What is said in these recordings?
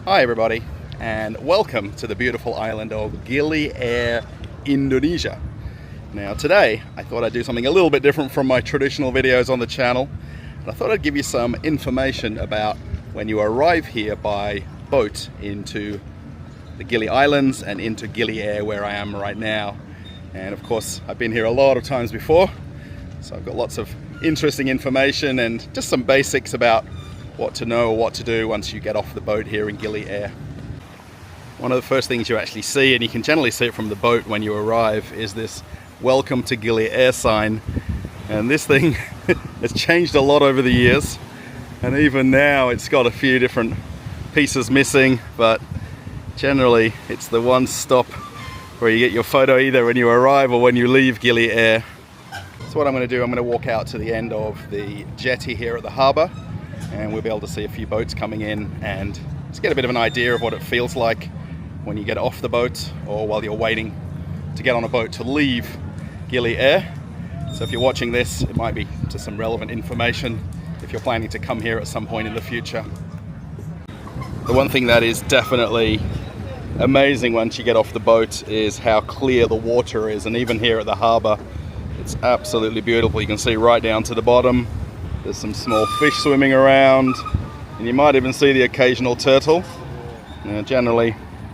Hi everybody, and welcome to the beautiful island of Gili Air, Indonesia. Now today, I thought I'd do something a little bit different from my traditional videos on the channel. And I thought I'd give you some information about when you arrive here by boat into the Gili Islands and into Gili Air, where I am right now. And of course, I've been here a lot of times before, so I've got lots of interesting information and just some basics about what to know or what to do once you get off the boat here in Gili Air. One of the first things you actually see, and you can generally see it from the boat when you arrive, is this "Welcome to Gili Air" sign. And this thing has changed a lot over the years, and even now it's got a few different pieces missing, but generally it's the one stop where you get your photo either when you arrive or when you leave Gili Air. So what I'm going to do, I'm going to walk out to the end of the jetty here at the harbour, and we'll be able to see a few boats coming in and just get a bit of an idea of what it feels like when you get off the boat or while you're waiting to get on a boat to leave Gili Air. So if you're watching this, it might be just some relevant information if you're planning to come here at some point in the future. The one thing that is definitely amazing once you get off the boat is how clear the water is, and even here at the harbour it's absolutely beautiful. You can see right down to the bottom. There's some small fish swimming around, and you might even see the occasional turtle. Now, generally,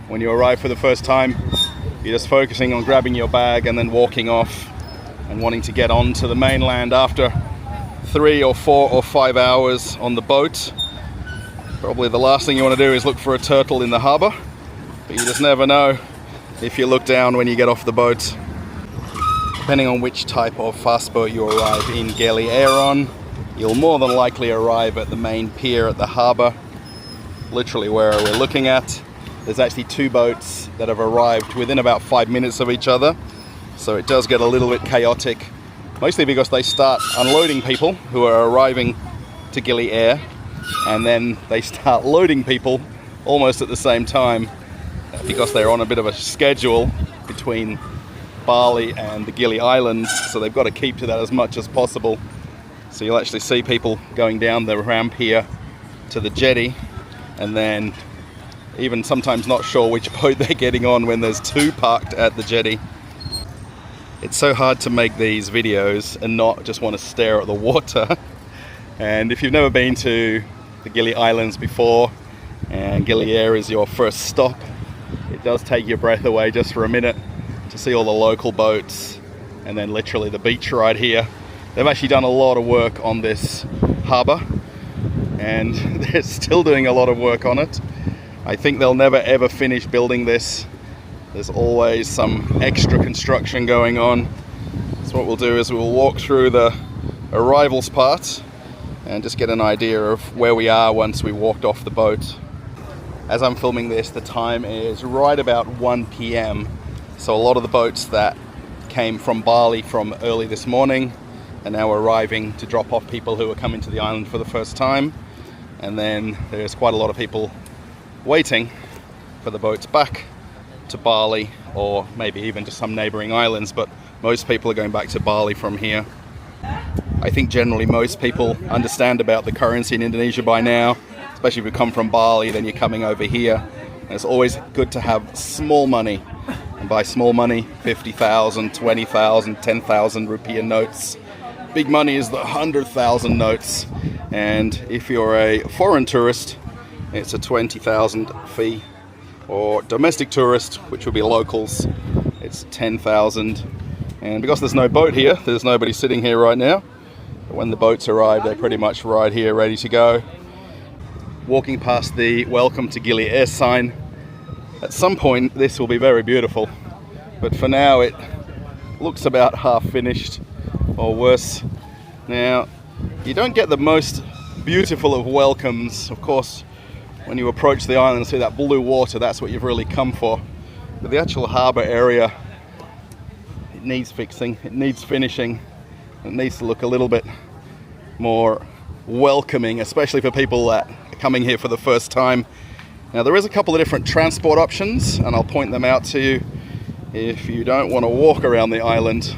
when you arrive for the first time, you're just focusing on grabbing your bag and then walking off and wanting to get on to the mainland after 3 or 4 or 5 hours on the boat. Probably the last thing you want to do is look for a turtle in the harbour, but you just never know if you look down when you get off the boat. Depending on which type of fast boat you arrive in Gili Air on, you'll more than likely arrive at the main pier at the harbour, literally where we're looking at. There's actually 2 boats that have arrived within about 5 minutes of each other, so it does get a little bit chaotic, mostly because they start unloading people who are arriving to Gili Air, and then they start loading people almost at the same time because they're on a bit of a schedule between Bali and the Gili Islands, so they've got to keep to that as much as possible. So you'll actually see people going down the ramp here to the jetty, and then even sometimes not sure which boat they're getting on when there's 2 parked at the jetty. It's so hard to make these videos and not just want to stare at the water. And if you've never been to the Gili Islands before and Gili Air is your first stop, it does take your breath away just for a minute to see all the local boats and then literally the beach right here. They've actually done a lot of work on this harbour, and they're still doing a lot of work on it. I think they'll never ever finish building this. There's always some extra construction going on. So what we'll do is we'll walk through the arrivals part and just get an idea of where we are once we walked off the boat. As I'm filming this, the time is right about 1 p.m. So a lot of the boats that came from Bali from early this morning and now arriving to drop off people who are coming to the island for the first time. And then there's quite a lot of people waiting for the boats back to Bali, or maybe even to some neighboring islands, but most people are going back to Bali from here. I think generally most people understand about the currency in Indonesia by now, especially if you come from Bali, then you're coming over here. And it's always good to have small money, and by small money, 50,000, 20,000, 10,000 rupiah notes. Big money is the 100,000 notes, and if you're a foreign tourist, it's a 20,000 fee, or domestic tourist, which will be locals, it's 10,000. And because there's no boat here, there's nobody sitting here right now. But when the boats arrive, they're pretty much right here, ready to go. Walking past the "Welcome to Gili Air" sign. At some point, this will be very beautiful, but for now, it looks about half finished, or worse. Now, you don't get the most beautiful of welcomes. Of course, when you approach the island and see that blue water, that's what you've really come for. But the actual harbour area, it needs fixing, it needs finishing, it needs to look a little bit more welcoming, especially for people that are coming here for the first time. Now, there is a couple of different transport options, and I'll point them out to you if you don't want to walk around the island.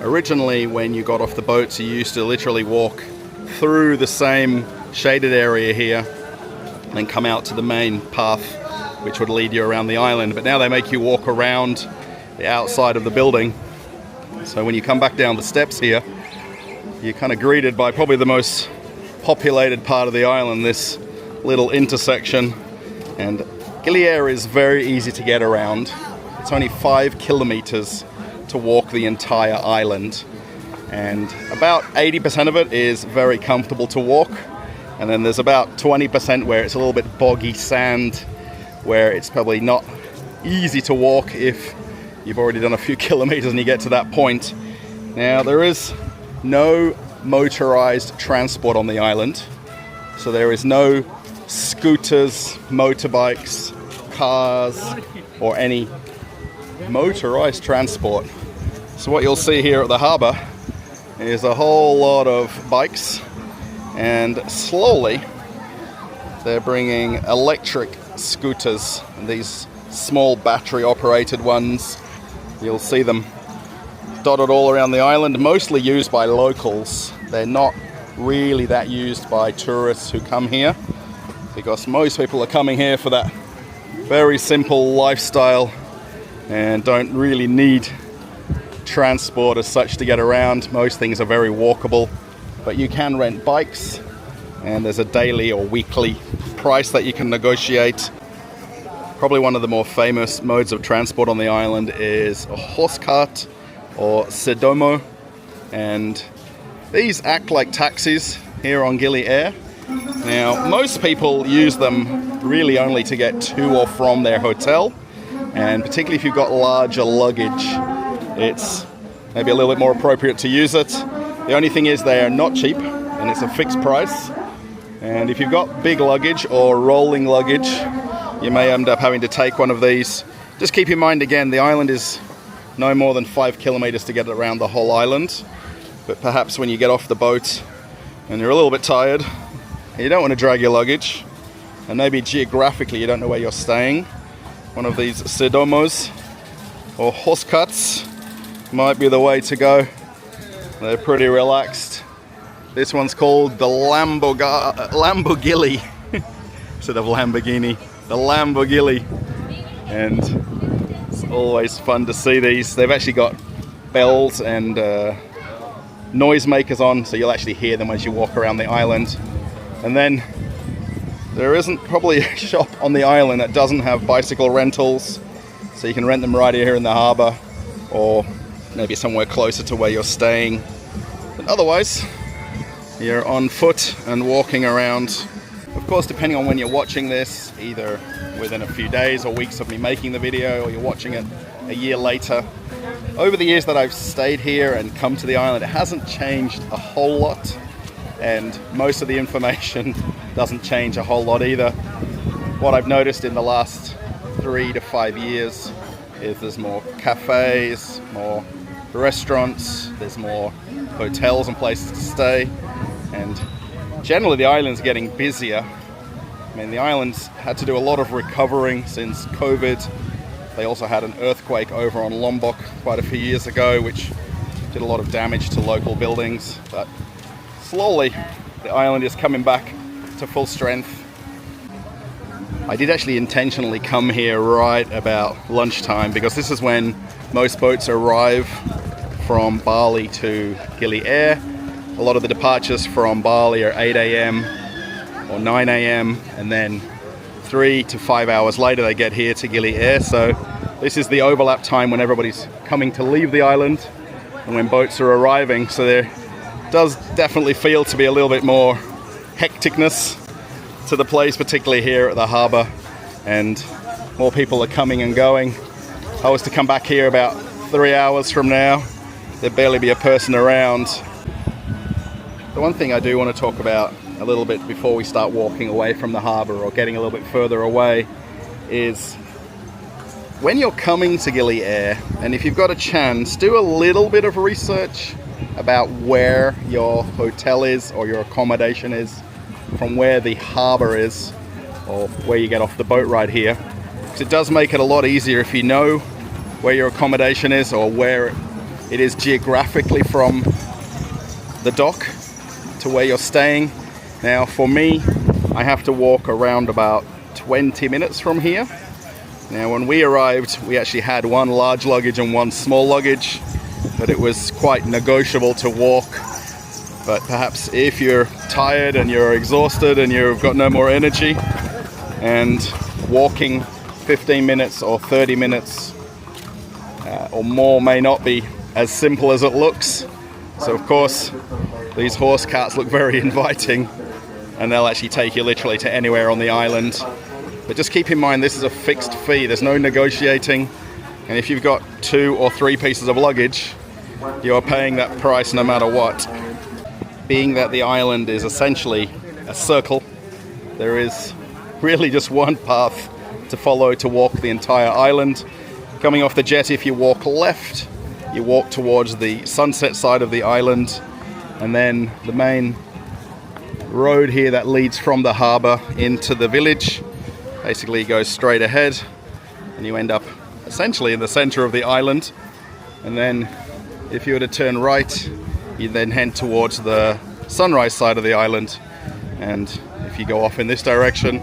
Originally, when you got off the boats, you used to literally walk through the same shaded area here and then come out to the main path which would lead you around the island. But now they make you walk around the outside of the building. So when you come back down the steps here, you're kind of greeted by probably the most populated part of the island, this little intersection. And Gili Air is very easy to get around. It's only 5 kilometers to walk the entire island. And about 80% of it is very comfortable to walk. And then there's about 20% where it's a little bit boggy sand, where it's probably not easy to walk if you've already done a few kilometers and you get to that point. Now, there is no motorized transport on the island. So there is no scooters, motorbikes, cars, or any motorized transport. So what you'll see here at the harbour is a whole lot of bikes, and slowly they're bringing electric scooters, these small battery operated ones. You'll see them dotted all around the island, mostly used by locals. They're not really that used by tourists who come here, because most people are coming here for that very simple lifestyle and don't really need transport as such to get around. Most things are very walkable, but you can rent bikes, and there's a daily or weekly price that you can negotiate. Probably one of the more famous modes of transport on the island is a horse cart or Sedomo, and these act like taxis here on Gili Air. Now, most people use them really only to get to or from their hotel, and particularly if you've got larger luggage, it's maybe a little bit more appropriate to use it. The only thing is they are not cheap, and it's a fixed price. And if you've got big luggage or rolling luggage, you may end up having to take one of these. Just keep in mind, again, the island is no more than 5 kilometers to get around the whole island. But perhaps when you get off the boat and you're a little bit tired, you don't want to drag your luggage, and maybe geographically you don't know where you're staying, one of these Sedomos or horse carts might be the way to go. They're pretty relaxed. This one's called the Lambogili instead of Lamborghini, the Lambogili, and it's always fun to see these. They've actually got bells and noisemakers on, so you'll actually hear them as you walk around the island. And then there isn't probably a shop on the island that doesn't have bicycle rentals, so you can rent them right here in the harbour, or maybe somewhere closer to where you're staying. But otherwise, you're on foot and walking around. Of course, depending on when you're watching this, either within a few days or weeks of me making the video, or you're watching it a year later. Over the years that I've stayed here and come to the island, it hasn't changed a whole lot, and most of the information doesn't change a whole lot either. What I've noticed in the last 3 to 5 years is there's more cafes, more restaurants, there's more hotels and places to stay, and generally the island's getting busier. I mean, the island's had to do a lot of recovering since COVID. They also had an earthquake over on Lombok quite a few years ago, which did a lot of damage to local buildings, but slowly the island is coming back to full strength. I did actually intentionally come here right about lunchtime, because this is when most boats arrive from Bali to Gili Air. A lot of the departures from Bali are 8 a.m. or 9 a.m. and then 3 to 5 hours later they get here to Gili Air. So this is the overlap time when everybody's coming to leave the island and when boats are arriving. So there does definitely feel to be a little bit more hecticness to the place, particularly here at the harbour, and more people are coming and going. If I was to come back here about 3 hours from now, there'd barely be a person around. The one thing I do want to talk about a little bit before we start walking away from the harbour or getting a little bit further away is when you're coming to Gili Air, and if you've got a chance, do a little bit of research about where your hotel is or your accommodation is from where the harbour is or where you get off the boat right here. Because it does make it a lot easier if you know where your accommodation is or where it is geographically from the dock to where you're staying. Now for me, I have to walk around about 20 minutes from here. Now when we arrived, we actually had one large luggage and one small luggage, but it was quite negotiable to walk. But perhaps if you're tired and you're exhausted and you've got no more energy, and walking 15 minutes or 30 minutes or more may not be as simple as it looks. So of course, these horse carts look very inviting, and they'll actually take you literally to anywhere on the island. But just keep in mind, this is a fixed fee. There's no negotiating. And if you've got 2 or 3 pieces of luggage, you're paying that price no matter what. Being that the island is essentially a circle, there is really just one path to follow to walk the entire island. Coming off the jetty, if you walk left, you walk towards the sunset side of the island, and then the main road here that leads from the harbour into the village basically goes straight ahead, and you end up essentially in the centre of the island. And then if you were to turn right, you then head towards the sunrise side of the island, and if you go off in this direction,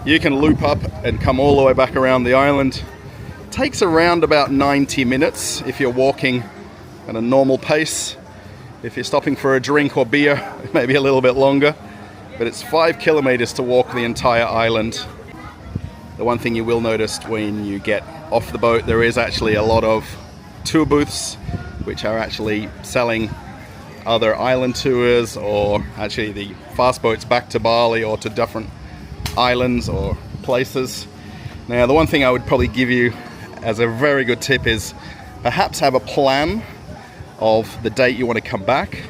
you can loop up and come all the way back around the island. It takes around about 90 minutes if you're walking at a normal pace. If you're stopping for a drink or beer, it may be a little bit longer, but it's 5 kilometers to walk the entire island. The one thing you will notice when you get off the boat, there is actually a lot of tour booths which are actually selling other island tours, or actually the fast boats back to Bali or to different islands or places. Now, the one thing I would probably give you as a very good tip is perhaps have a plan of the date you want to come back,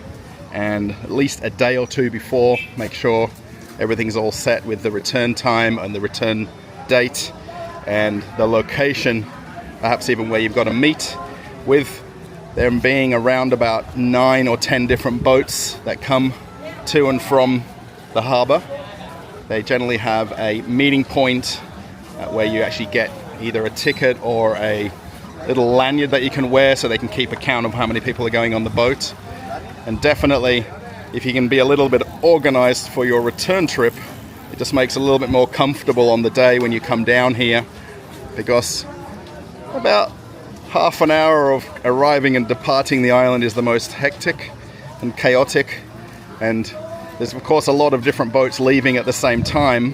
and at least a day or two before, make sure everything's all set with the return time and the return date and the location, perhaps even where you've got to meet. With them being around about 9 or 10 different boats that come to and from the harbour, they generally have a meeting point where you actually get either a ticket or a little lanyard that you can wear so they can keep account of how many people are going on the boat. And definitely, if you can be a little bit organized for your return trip, it just makes it a little bit more comfortable on the day when you come down here, because about half an hour of arriving and departing the island is the most hectic and chaotic, and there's of course a lot of different boats leaving at the same time,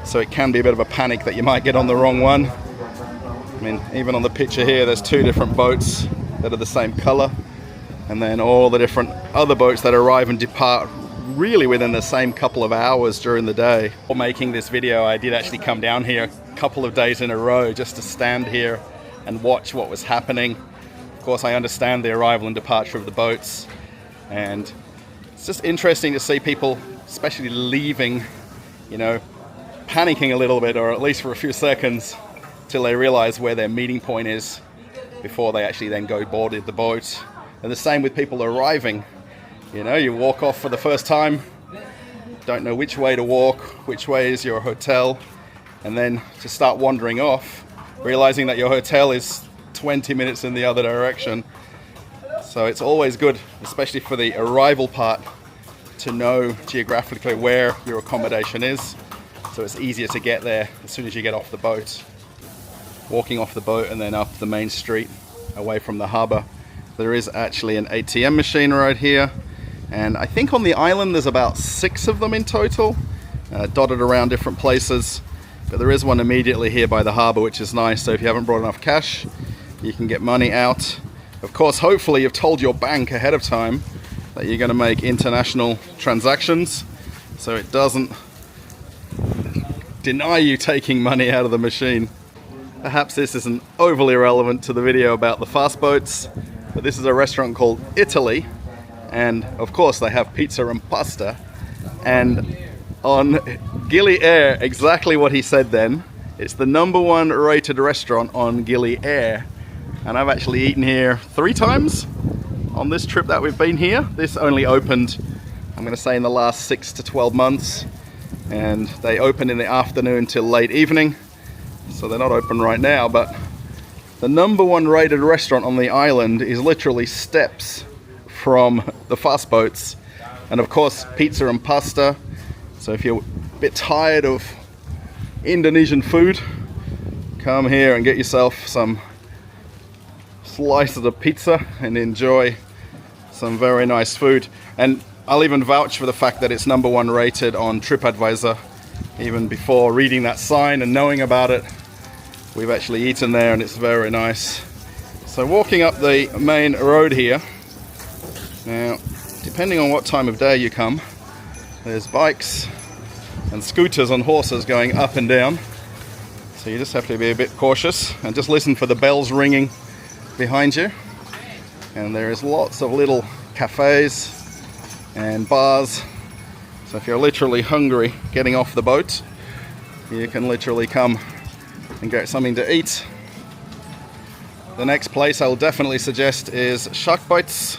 so it can be a bit of a panic that you might get on the wrong one. I mean, even on the picture here, there's 2 different boats that are the same color, and then all the different other boats that arrive and depart really within the same couple of hours during the day. For making this video, I did actually come down here a couple of days in a row just to stand here and watch what was happening. Of course, I understand the arrival and departure of the boats, and it's just interesting to see people, especially leaving, you know, panicking a little bit, or at least for a few seconds, till they realize where their meeting point is before they actually then go boarded the boat. And the same with people arriving. You know, you walk off for the first time, don't know which way to walk, which way is your hotel, and then to start wandering off, realizing that your hotel is 20 minutes in the other direction. So it's always good, especially for the arrival part, to know geographically where your accommodation is, so it's easier to get there as soon as you get off the boat. Walking off the boat and then up the main street away from the harbour, there is actually an ATM machine right here, and I think on the island there's about 6 of them in total, dotted around different places. But there is one immediately here by the harbour, which is nice, so if you haven't brought enough cash, you can get money out. Of course, hopefully you've told your bank ahead of time that you're going to make international transactions, so it doesn't deny you taking money out of the machine. Perhaps this isn't overly relevant to the video about the fast boats, but this is a restaurant called Italy, and of course they have pizza and pasta, and on Gili Air, exactly what he said then. It's the #1 rated restaurant on Gili Air, and I've actually eaten here 3 times on this trip that we've been here. This only opened, I'm going to say, in the last 6 to 12 months, and they open in the afternoon till late evening, so they're not open right now. But the #1 rated restaurant on the island is literally steps from the fast boats, and of course pizza and pasta. So if you're bit tired of Indonesian food, come here and get yourself some slices of pizza and enjoy some very nice food. And I'll even vouch for the fact that it's #1 rated on TripAdvisor. Even before reading that sign and knowing about it, we've actually eaten there and it's very nice. So walking up the main road here, now depending on what time of day you come, there's bikes and scooters and horses going up and down. So you just have to be a bit cautious and just listen for the bells ringing behind you. And there is lots of little cafes and bars. So if you're literally hungry getting off the boat, you can literally come and get something to eat. The next place I'll definitely suggest is Shark Bites,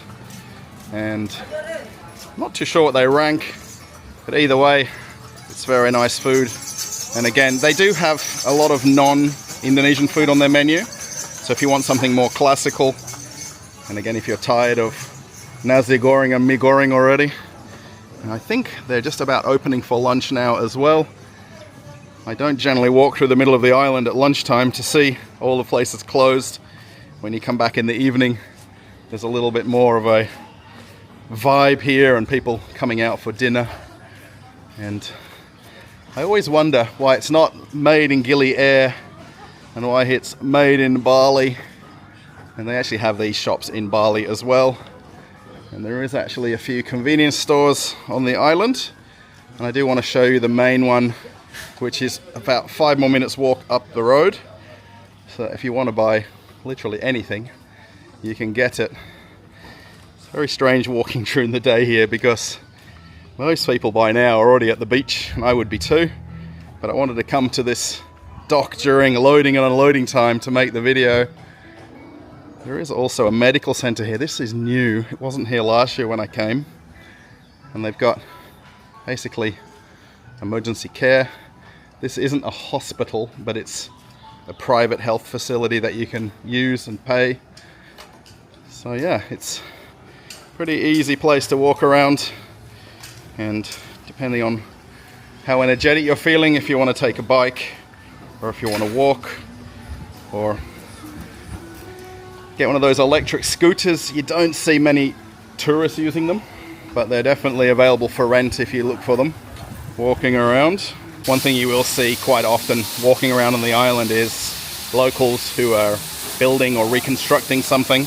and I'm not too sure what they rank, but either way, it's very nice food. And again, they do have a lot of non-Indonesian food on their menu. So if you want something more classical, and again, if you're tired of nasi goreng and mie goreng already, and I think they're just about opening for lunch now as well. I don't generally walk through the middle of the island at lunchtime to see all the places closed. When you come back in the evening, there's a little bit more of a vibe here and people coming out for dinner. And I always wonder why it's not made in Gili Air and why it's made in Bali. And they actually have these shops in Bali as well. And there is actually a few convenience stores on the island. And I do want to show you the main one, which is about 5 more minutes walk up the road. So if you want to buy literally anything, you can get it. It's very strange walking during the day here because most people by now are already at the beach, and I would be too. But I wanted to come to this dock during loading and unloading time to make the video. There is also a medical center here. This is new. It wasn't here last year when I came. And they've got basically emergency care. This isn't a hospital, but it's a private health facility that you can use and pay. So yeah, it's a pretty easy place to walk around. And depending on how energetic you're feeling, if you want to take a bike, or if you want to walk, or get one of those electric scooters. You don't see many tourists using them, but they're definitely available for rent if you look for them. Walking around, one thing you will see quite often walking around on the island is locals who are building or reconstructing something,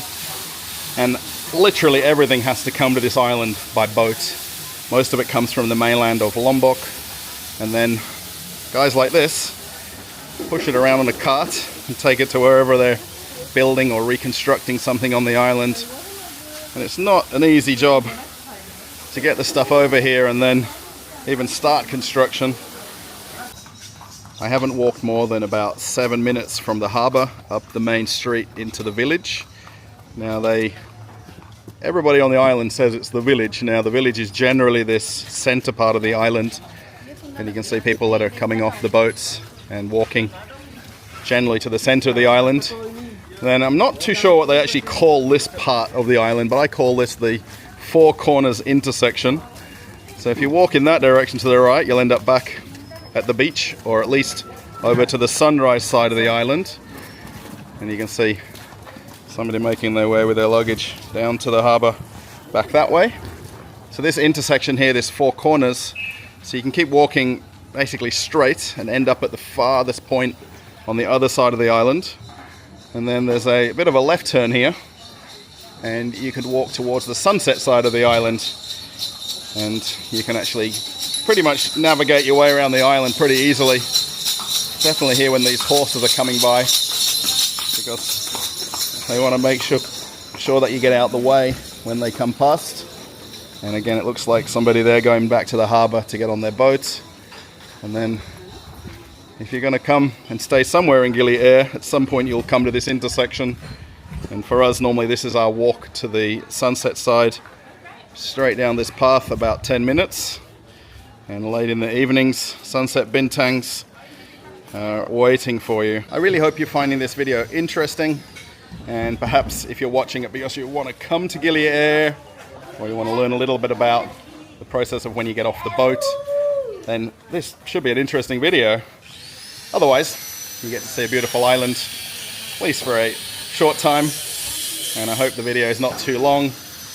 and literally everything has to come to this island by boat. Most of it comes from the mainland of Lombok, and then guys like this push it around on a cart and take it to wherever they're building or reconstructing something on the island. And it's not an easy job to get the stuff over here and then even start construction. I haven't walked more than about 7 minutes from the harbour up the main street into the village. Now everybody on the island says it's the village. Now the village is generally this centre part of the island, and you can see people that are coming off the boats and walking generally to the centre of the island. Then I'm not too sure what they actually call this part of the island, but I call this the Four Corners intersection. So if you walk in that direction to the right, you'll end up back at the beach, or at least over to the sunrise side of the island. And you can see somebody making their way with their luggage down to the harbour back that way. So this intersection here, this Four Corners, so you can keep walking basically straight and end up at the farthest point on the other side of the island. And then there's a bit of a left turn here, and you could walk towards the sunset side of the island, and you can actually pretty much navigate your way around the island pretty easily. Definitely here when these horses are coming by, because they want to make sure that you get out the way when they come past. And again, it looks like somebody there going back to the harbour to get on their boat. And then if you're going to come and stay somewhere in Gili Air, at some point you'll come to this intersection. And for us, normally this is our walk to the sunset side. Straight down this path, about 10 minutes. And late in the evenings, sunset bintangs are waiting for you. I really hope you're finding this video interesting. And perhaps if you're watching it because you want to come to Gili Air, or you want to learn a little bit about the process of when you get off the boat, then this should be an interesting video. Otherwise, you get to see a beautiful island, at least for a short time, and I hope the video is not too long.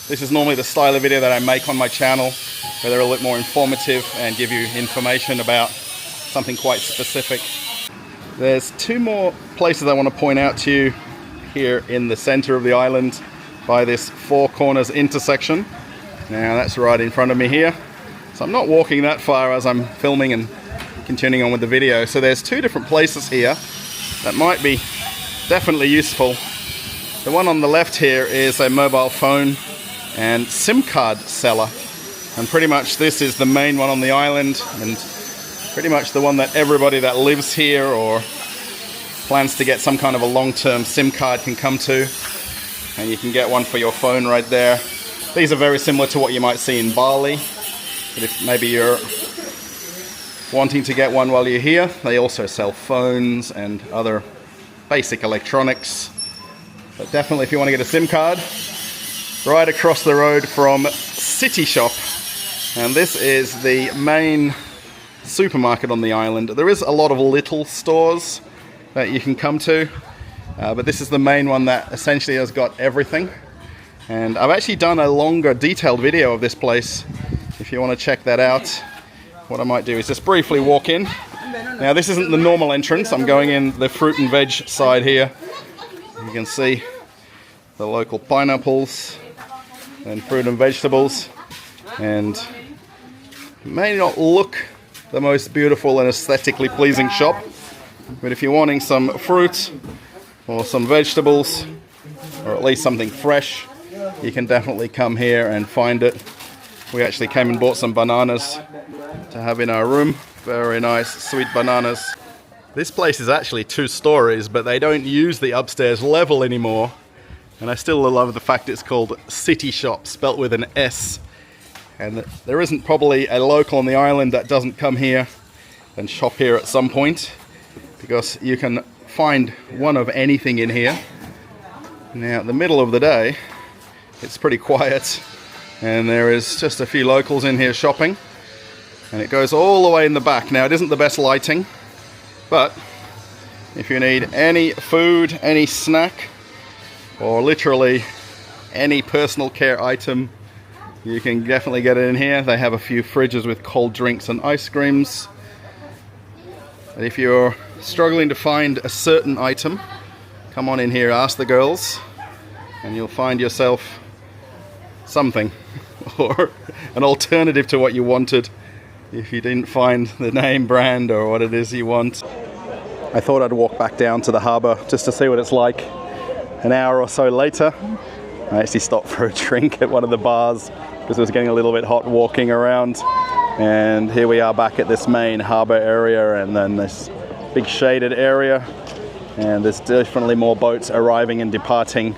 This is normally the style of video that I make on my channel, where they're a little bit more informative and give you information about something quite specific. There's two more places I want to point out to you here in the center of the island by this Four Corners intersection. Now that's right in front of me here. So I'm not walking that far as I'm filming and continuing on with the video. So there's two different places here that might be definitely useful. The one on the left here is a mobile phone and SIM card seller. And pretty much this is the main one on the island, and pretty much the one that everybody that lives here or plans to get some kind of a long-term SIM card can come to. And you can get one for your phone right there. These are very similar to what you might see in Bali. But if maybe you're wanting to get one while you're here, they also sell phones and other basic electronics. But definitely if you want to get a SIM card, right across the road from City Shop. And this is the main supermarket on the island. There is a lot of little stores that you can come to, but this is the main one that essentially has got everything. And I've actually done a longer detailed video of this place. If you want to check that out, what I might do is just briefly walk in. Now this isn't the normal entrance. I'm going in the fruit and veg side here. You can see the local pineapples and fruit and vegetables, and it may not look the most beautiful and aesthetically pleasing shop, but if you're wanting some fruit or some vegetables, or at least something fresh, you can definitely come here and find it. We actually came and bought some bananas to have in our room. Very nice, sweet bananas. This place is actually 2 stories, but they don't use the upstairs level anymore. And I still love the fact it's called City Shop, spelt with an S. And there isn't probably a local on the island that doesn't come here and shop here at some point, because you can find one of anything in here. Now, at the middle of the day, it's pretty quiet, and there is just a few locals in here shopping. And it goes all the way in the back. Now, it isn't the best lighting, but if you need any food, any snack, or literally any personal care item, you can definitely get it in here. They have a few fridges with cold drinks and ice creams. And if you're struggling to find a certain item, come on in here, ask the girls, and you'll find yourself something or an alternative to what you wanted if you didn't find the name brand or what it is you want. I thought I'd walk back down to the harbour just to see what it's like. An hour or so later, I actually stopped for a drink at one of the bars because it was getting a little bit hot walking around. And here we are back at this main harbour area, and then this big shaded area. And there's definitely more boats arriving and departing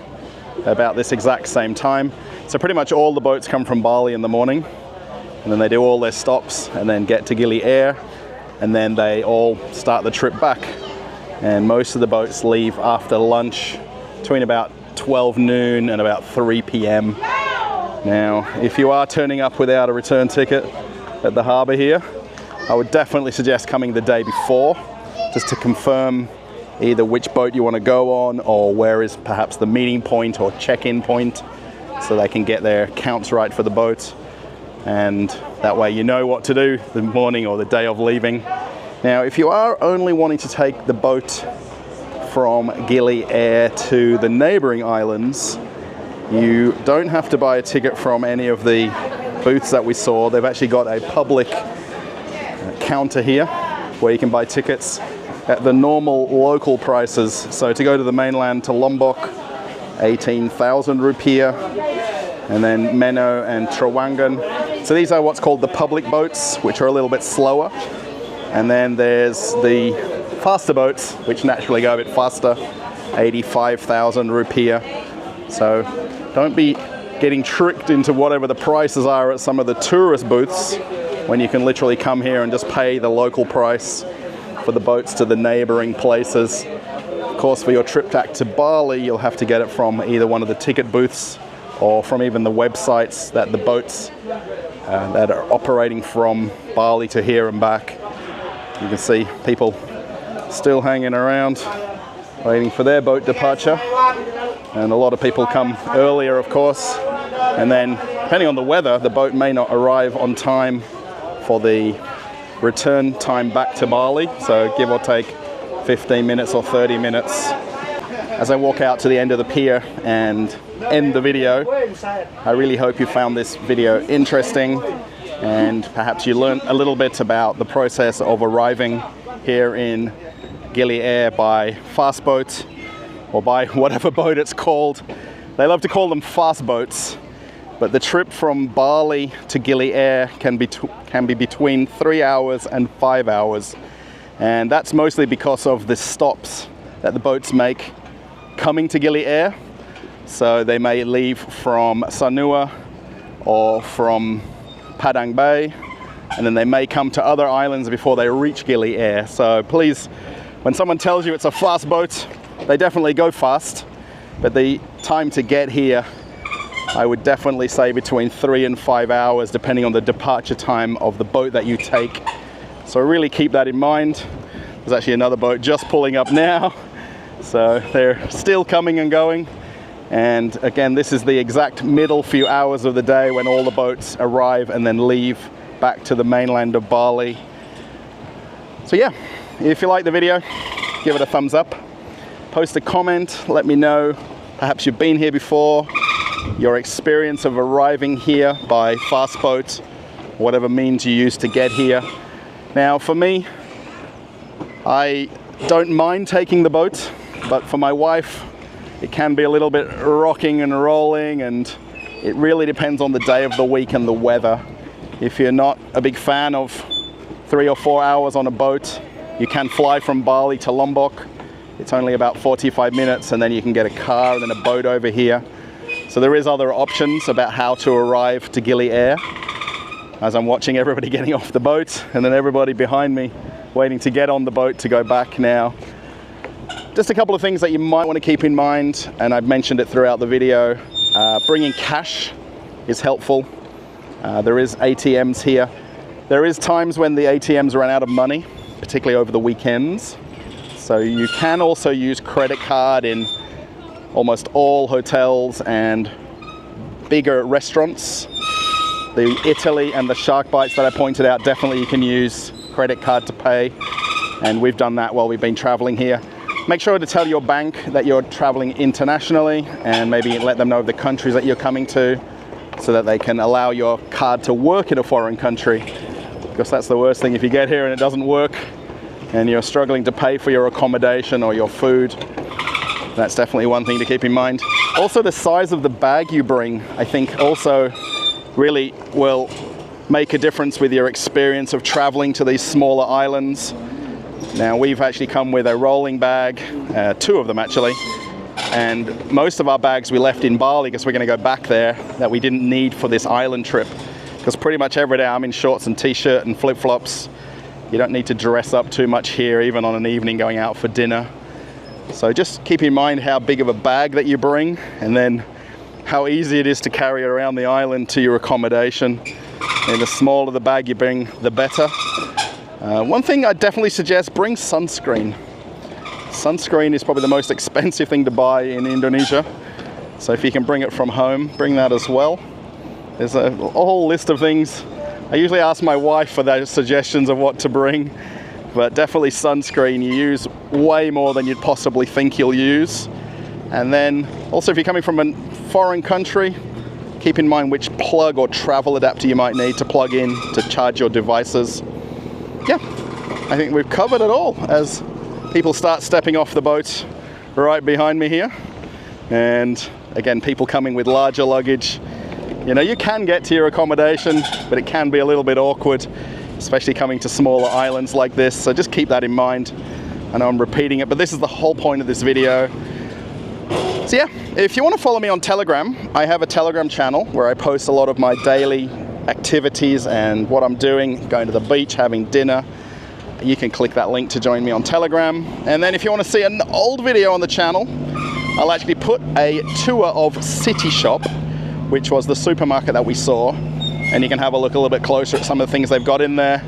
about this exact same time. So pretty much all the boats come from Bali in the morning, and then they do all their stops and then get to Gili Air, and then they all start the trip back. And most of the boats leave after lunch between about 12 noon and about 3 p.m. Now, if you are turning up without a return ticket at the harbour here, I would definitely suggest coming the day before, just to confirm either which boat you want to go on or where is perhaps the meeting point or check-in point, so they can get their counts right for the boat. And that way you know what to do the morning or the day of leaving. Now, if you are only wanting to take the boat from Gili Air to the neighbouring islands, you don't have to buy a ticket from any of the booths that we saw. They've actually got a public counter here where you can buy tickets at the normal local prices. So to go to the mainland, to Lombok, 18,000 rupiah, and then Meno and Trawangan. So these are what's called the public boats, which are a little bit slower. And then there's the faster boats, which naturally go a bit faster, 85,000 rupiah. So don't be getting tricked into whatever the prices are at some of the tourist booths, when you can literally come here and just pay the local price for the boats to the neighboring places. Of course, for your trip back to Bali, you'll have to get it from either one of the ticket booths or from even the websites that the boats that are operating from Bali to here and back. You can see people still hanging around, waiting for their boat departure. And a lot of people come earlier, of course. And then, depending on the weather, the boat may not arrive on time for the return time back to Bali. So give or take 15 minutes or 30 minutes. As I walk out to the end of the pier and end the video, I really hope you found this video interesting and perhaps you learned a little bit about the process of arriving here in Gili Air by fast boat, or by whatever boat it's called. They love to call them fast boats, but the trip from Bali to Gili Air can be between 3 hours and 5 hours. And that's mostly because of the stops that the boats make coming to Gili Air. So they may leave from Sanur or from Padang Bay, and then they may come to other islands before they reach Gili Air. So please, when someone tells you it's a fast boat, they definitely go fast, but the time to get here, I would definitely say between 3 and 5 hours, depending on the departure time of the boat that you take. So really keep that in mind. There's actually another boat just pulling up now. So they're still coming and going. And again, this is the exact middle few hours of the day when all the boats arrive and then leave back to the mainland of Bali. So yeah, if you like the video, give it a thumbs up. Post a comment, let me know. Perhaps you've been here before, your experience of arriving here by fast boat, whatever means you use to get here. Now for me, I don't mind taking the boat, but for my wife, it can be a little bit rocking and rolling, and it really depends on the day of the week and the weather. If you're not a big fan of 3 or 4 hours on a boat, you can fly from Bali to Lombok. It's only about 45 minutes, and then you can get a car and then a boat over here. So there is other options about how to arrive to Gili Air. As I'm watching everybody getting off the boat, and then everybody behind me waiting to get on the boat to go back now. Just a couple of things that you might want to keep in mind, and I've mentioned it throughout the video. Bringing cash is helpful. There is ATMs here. There is times when the ATMs run out of money, particularly over the weekends. So you can also use credit card in almost all hotels and bigger restaurants. The Italy and the shark bites that I pointed out, definitely you can use credit card to pay. And we've done that while we've been traveling here. Make sure to tell your bank that you're traveling internationally, and maybe let them know the countries that you're coming to so that they can allow your card to work in a foreign country. Because that's the worst thing, if you get here and it doesn't work and you're struggling to pay for your accommodation or your food. That's definitely one thing to keep in mind. Also, the size of the bag you bring, I think also really will make a difference with your experience of traveling to these smaller islands. Now, we've actually come with a rolling bag, 2 of them actually, and most of our bags we left in Bali because we're going to go back there, that we didn't need for this island trip. Because pretty much every day I'm in shorts and t-shirt and flip-flops. You don't need to dress up too much here, even on an evening going out for dinner. So just keep in mind how big of a bag that you bring, and then how easy it is to carry it around the island to your accommodation. And the smaller the bag you bring, the better. One thing I definitely suggest, bring sunscreen. Sunscreen is probably the most expensive thing to buy in Indonesia. So if you can bring it from home, bring that as well. There's a whole list of things. I usually ask my wife for those suggestions of what to bring, but definitely sunscreen. You use way more than you'd possibly think you'll use. And then also, if you're coming from a foreign country, keep in mind which plug or travel adapter you might need to plug in to charge your devices. Yeah, I think we've covered it all as people start stepping off the boat right behind me here. And again, people coming with larger luggage. You know, you can get to your accommodation, but it can be a little bit awkward, especially coming to smaller islands like this. So just keep that in mind. I know I'm repeating it, but this is the whole point of this video. So yeah, if you want to follow me on Telegram, I have a Telegram channel where I post a lot of my daily activities and what I'm doing, going to the beach, having dinner. You can click that link to join me on Telegram. And then if you want to see an old video on the channel, I'll actually put a tour of City Shop, which was the supermarket that we saw. and you can have a look a little bit closer at some of the things they've got in there.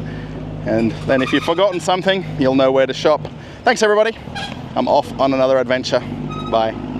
And then if you've forgotten something, you'll know where to shop. Thanks everybody. I'm off on another adventure. Bye.